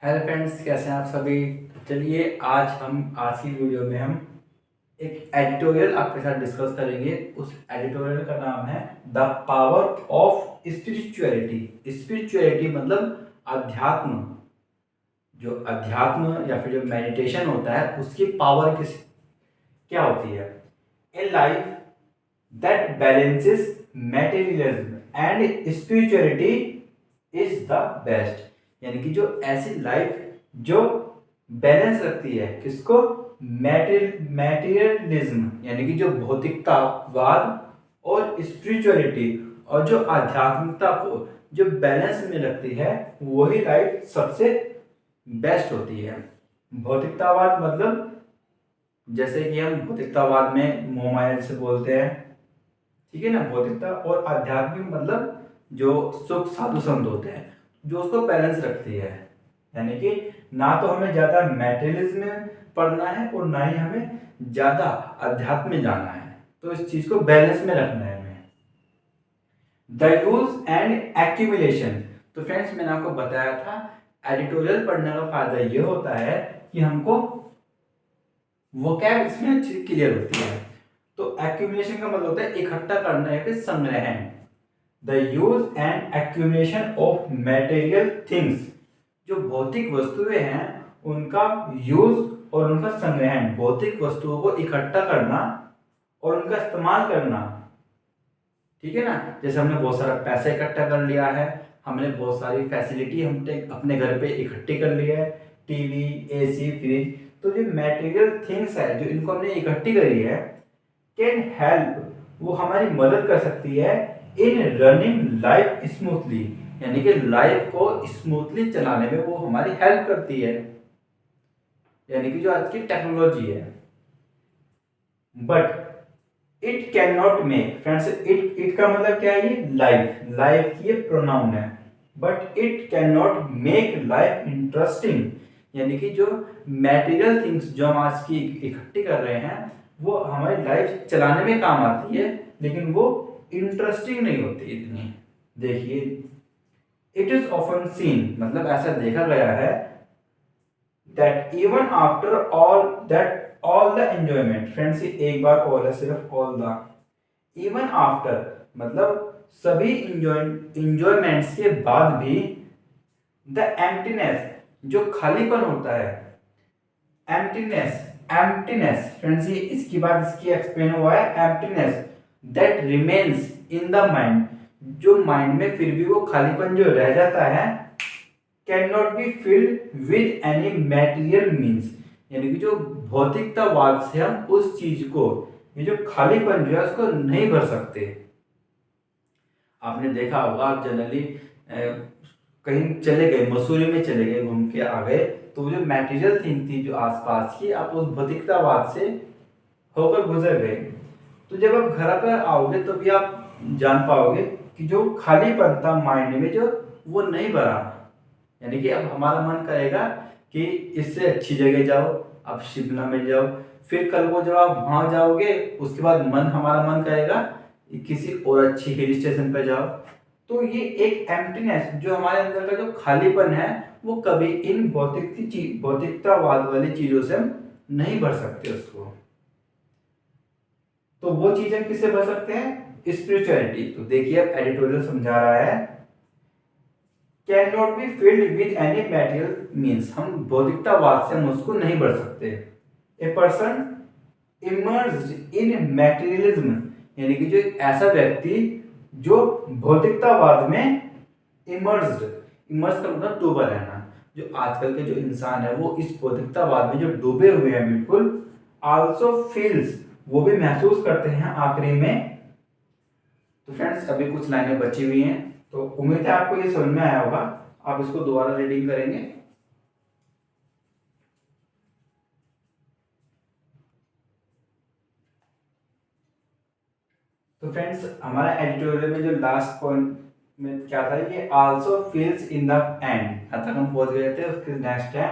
Hello friends, कैसे हैं आप सभी। चलिए आज की वीडियो में हम एक एडिटोरियल आपके साथ डिस्कस करेंगे। उस एडिटोरियल का नाम है the power of spirituality. Spirituality मतलब अध्यात्म। जो अध्यात्म या फिर जो मेडिटेशन होता है उसकी पावर क्या होती है। ए life that balances materialism and spirituality is the best. यानी कि जो ऐसी लाइफ जो बैलेंस रखती है किसको, मैटेरियलिज्म यानी कि जो भौतिकतावाद और स्पिरिचुअलिटी और जो आध्यात्मिकता को जो बैलेंस में रखती है वही लाइफ सबसे बेस्ट होती है। भौतिकतावाद मतलब जैसे कि हम भौतिकतावाद में मोह माया से बोलते हैं, ठीक है ना। भौतिकता और आध्यात्मिक मतलब जो सुख साधु संत होते हैं जो उसको बैलेंस रखती है। यानी कि ना तो हमें ज्यादा मैटेरियलिज्म में पढ़ना है और ना ही हमें ज्यादा अध्यात्म में जाना है, तो इस चीज को बैलेंस में रखना है हमें। The use and accumulation. तो फ्रेंड्स, मैंने आपको बताया था एडिटोरियल पढ़ने का फायदा ये होता है कि हमको वोकैब इसमें अच्छी क्लियर होती है। तो एक्यूमुलेशन का मतलब होता है इकट्ठा करना या फिर संग्रहण। The use and accumulation of material things. जो भौतिक वस्तुएं हैं उनका यूज और उनका संग्रहण, भौतिक वस्तुओं को इकट्ठा करना और उनका इस्तेमाल करना, ठीक है ना। जैसे हमने बहुत सारा पैसा इकट्ठा कर लिया है, हमने बहुत सारी फैसिलिटी हमने अपने घर पे इकट्ठी कर ली है, टीवी, एसी, फ्रिज। तो जो मटेरियल थिंग्स है जो इनको हमने इकट्ठी करी है कैन हेल्प, वो हमारी मदद कर सकती है इन रनिंग लाइफ स्मूथली। यानी कि लाइफ को स्मूथली चलाने में वो हमारी हेल्प करती है, यानी कि जो आज की टेक्नोलॉजी है। But it can not make, friends it का मतलब क्या है, ये लाइफ की ये प्रोनाउन है। But it can not make life interesting. यानी कि जो मैटेरियल थिंग्स जो हम आज की इकट्ठी कर रहे हैं वो हमारी लाइफ चलाने में काम आती है, लेकिन वो इंटरेस्टिंग नहीं होती इतनी। देखिए, इट इज ऑफन सीन मतलब ऐसा देखा गया है that even after all the enjoyment, friends ये एक बार all है, सिर्फ all the, even after मतलब सभी इंजॉयमेंट्स के बाद भी the emptiness जो खालीपन होता है, एम्प्टीनेस फ्रेंड्स ये इसकी बात इसकी एक्सप्लेन हुआ है, emptiness that remains in the mind, जो माइंड में फिर भी वो खालीपन जो रह जाता है can not be filled with any material means. यानी कि जो भौतिकतावाद से हम उस चीज को, ये जो खालीपन जो है उसको नहीं भर सकते। आपने देखा होगा, आप जनरली कहीं चले गए, मसूरी में चले गए, घूम के आ गए, तो जो मैटेरियल थिंग थी जो आसपास की, आप उस भौतिकतावाद से होकर गुजर गए, तो जब आप घर पर आओगे तो भी आप जान पाओगे कि जो खालीपन था माइंड में जो वो नहीं भरा। यानी कि अब हमारा मन करेगा कि इससे अच्छी जगह जाओ, अब शिमला में जाओ, फिर कल को जब आप वहां जाओगे उसके बाद हमारा मन करेगा कि किसी और अच्छी हिल स्टेशन पर जाओ। तो ये एक एम्प्टीनेस जो हमारे अंदर का जो खालीपन है वो कभी इन भौतिकतावाद वाली चीजों से हम नहीं भर सकते उसको। तो वो चीज हम किससे भर सकते हैं, स्पिरिचुअलिटी। तो देखिए अब एडिटोरियल समझा रहा है can not be filled with any material means, हम भौतिकतावाद से हम उसको नहीं भर सकते। A person immersed in materialism, यानी कि जो एक ऐसा व्यक्ति जो भौतिकतावाद में इमर्स्ड, इमर्स का मतलब डूबा रहना, जो आजकल के जो इंसान है वो इस भौतिकतावाद में जो डूबे हुए हैं बिल्कुल, आल्सो फील्स वो भी महसूस करते हैं आखिरी में। तो फ्रेंड्स अभी कुछ लाइनें बची हुई हैं, तो उम्मीद है आपको ये समझ में आया होगा। आप इसको दोबारा रीडिंग करेंगे। तो फ्रेंड्स हमारा एडिटोरियल में जो लास्ट पॉइंट में क्या था, ये also feels in the end, अब तक हम पहुंच गए थे, उसके नेक्स्ट है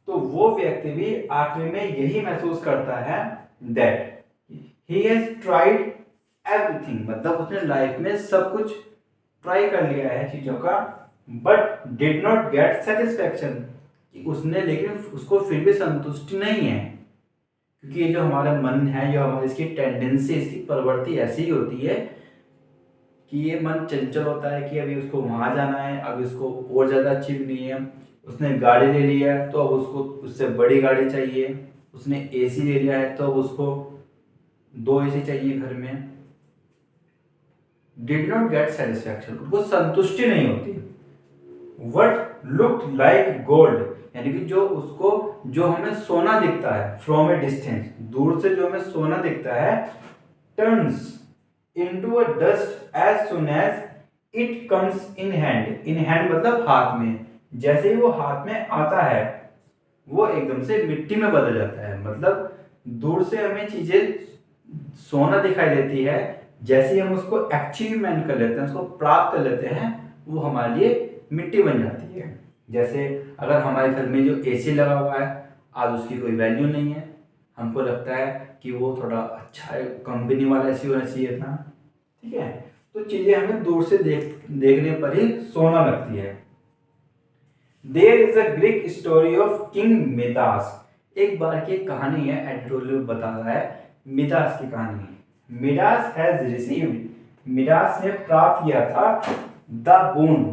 तो वो व्यक्ति भी आखिर में यही महसूस करता है that he has tried everything, मतलब उसने लाइफ में सब कुछ ट्राई कर लिया है चीजों का, but did not gate satisfaction, उसने लेकिन उसको फिर भी संतुष्टि नहीं है, क्योंकि ये जो हमारा मन है, जो हमारी इसकी टेंडेंसी, इसकी प्रवृत्ति ऐसी ही होती है कि ये मन चंचल होता है कि अभी उसको वहाँ जाना है, अभी उसको और ज़्यादा अचीव नहीं है, उसने गाड़ी ले लिया है तो अब उसको उससे बड़ी गाड़ी चाहिए, उसने एसी ले लिया है तो अब उसको 2 एसी चाहिए घर में। डिड नॉट गेट सेटिस्फैक्शन, उसको संतुष्टि नहीं होती। वट लुक लाइक गोल्ड, यानी कि जो उसको, जो हमें सोना दिखता है फ्रॉम ए डिस्टेंस, दूर से जो हमें सोना दिखता है, turns into a dust as soon as it comes in hand. In hand मतलब हाथ में, जैसे ही वो हाथ में आता है वो एकदम से मिट्टी में बदल जाता है। मतलब दूर से हमें चीजें सोना दिखाई देती है, जैसे ही हम उसको अचीवमेंट कर लेते हैं, उसको प्राप्त कर लेते हैं, वो हमारे लिए मिट्टी बन जाती है। जैसे अगर हमारे घर में जो एसी लगा हुआ है, आज उसकी कोई वैल्यू नहीं है, हमको लगता है कि वो थोड़ा अच्छा है, कंपनी वाला एसी होना चाहिए था, ठीक है। तो चीजें हमें दूर से देखने पर ही सोना लगती है। There is a Greek story of king Midas. एक बार की कहानी है, एडिटोरियल बता रहा है मिदास की कहानी। मिडास हैज रिसीव्ड, मिडास ने प्राप्त किया था द बून।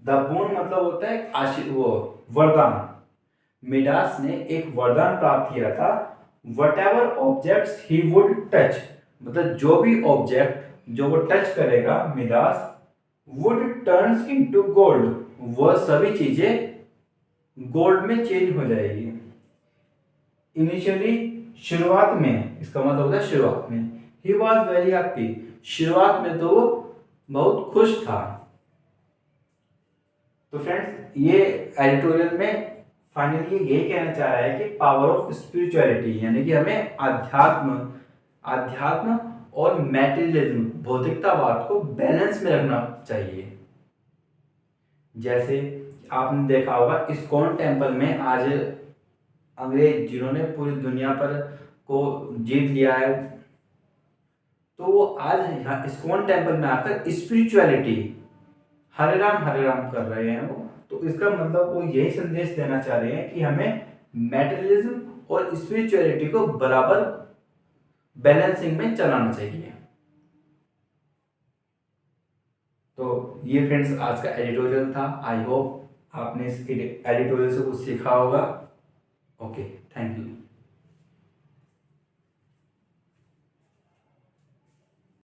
द बून मतलब होता है वो वरदान। मिडास ने एक वरदान प्राप्त किया था। What ever objects he would touch, मतलब जो भी ऑब्जेक्ट जो वो टच करेगा Midas, would turns into gold, वह सभी चीजें गोल्ड में चेंज हो जाएगी। इनिशियली, शुरुआत में, इसका मतलब होता है शुरुआत में, ही वॉज वेरी हैप्पी, शुरुआत में तो वो बहुत खुश था। तो फ्रेंड्स, ये एडिटोरियल में फाइनली यही कहना चाह रहा है कि पावर ऑफ स्पिरिचुअलिटी, यानी कि हमें अध्यात्म अध्यात्म और मैटेरियलिज्म, भौतिकतावाद को बैलेंस में रखना चाहिए। जैसे आपने देखा होगा इस्कॉन टेम्पल में आज अंग्रेज जिन्होंने पूरी दुनिया पर को जीत लिया है, तो वो आज यहाँ इस्कॉन टेम्पल में आकर स्पिरिचुअलिटी हरे राम कर रहे हैं वो। तो इसका मतलब वो यही संदेश देना चाह रहे हैं कि हमें मैटेरियलिज्म और स्पिरिचुअलिटी को बराबर बैलेंसिंग में चलाना चाहिए। तो ये फ्रेंड्स आज का एडिटोरियल था। आई होप आपने इस एडिटोरियल से कुछ सीखा होगा। Okay, thank you.